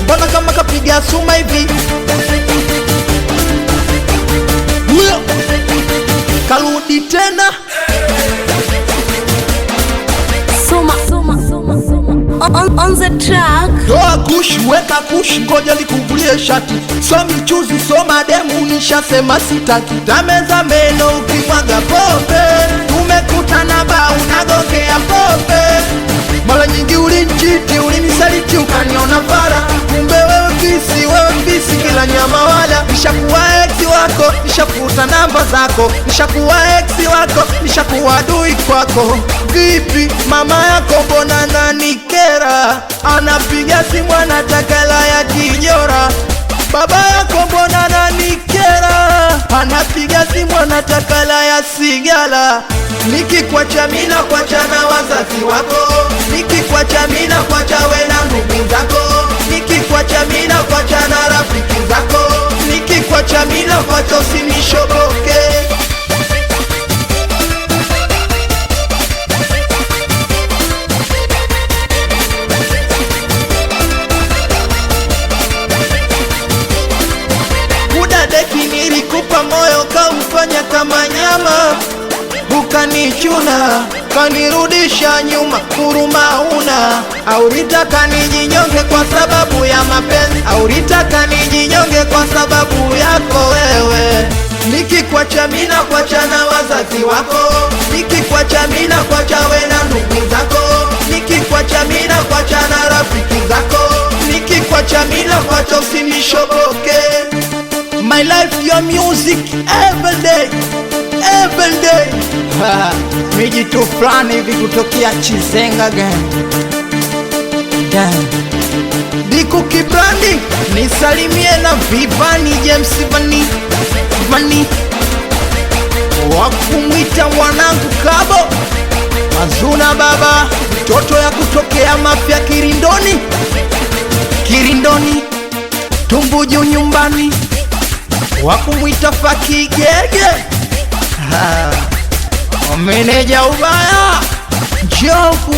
Mbona kama kapiga suma hivi? Karudi tena. On the track. Toa kush, weka kush, ngoja nikuvulie shati. So michuzi, so mademu, nishasema sitaki. Tameza meno ukimwaga pombe, tumekutana ba unagokea pombe. Mara nyingi ulinchiti, ulinisaliti, ukaniona fara. Kumbe wewe fisi, kila nyama wala. Nishakuwa ex wako, nishafuta namba zako. Nishakuwa ex wako, nishakuwa adui kwako. Vipi mama yako mbona ananikera? Anapiga simu anataka hela ya kijora. Baba yako mbona ananikera? Anapiga simu anataka hela ya sigara. Nikikwacha mimi nakuacha na wazazi wako. Nikikwacha mimi nakuacha wewe na ndugu zako. Nikikwacha mimi nakuacha na rafiki zako. Nikikwacha mimi nakuacha usinishoboke. Nilikupa moyo kaufanya kama nyama, ukanichuna kanirudisha nyuma, huruma una. Auritaka nijinyonge kwa sababu ya mapenzi, auritaka nijinyonge kwa sababu yako wewe. Nikikwacha mimi nakuacha na wazazi wako. Nikikwacha mimi nakuacha wewe na ndugu zako. Nikikwacha mimi nakuacha na rafiki zako. Nikikwacha mimi nakuacha usinishoboke. My life, your music, every day, every day. Mijitu fulani hivi kutokea Chizenga gang. Diku Kibrandi, nisalimie na Vivani James Vani. Wakumwita mwanangu Kabo Mazuna baba, mtoto ya kutokea Mafia Kirindoni, Tumbuju nyumbani. Wakumwita Faki Gege, meneja ubaya Njoku.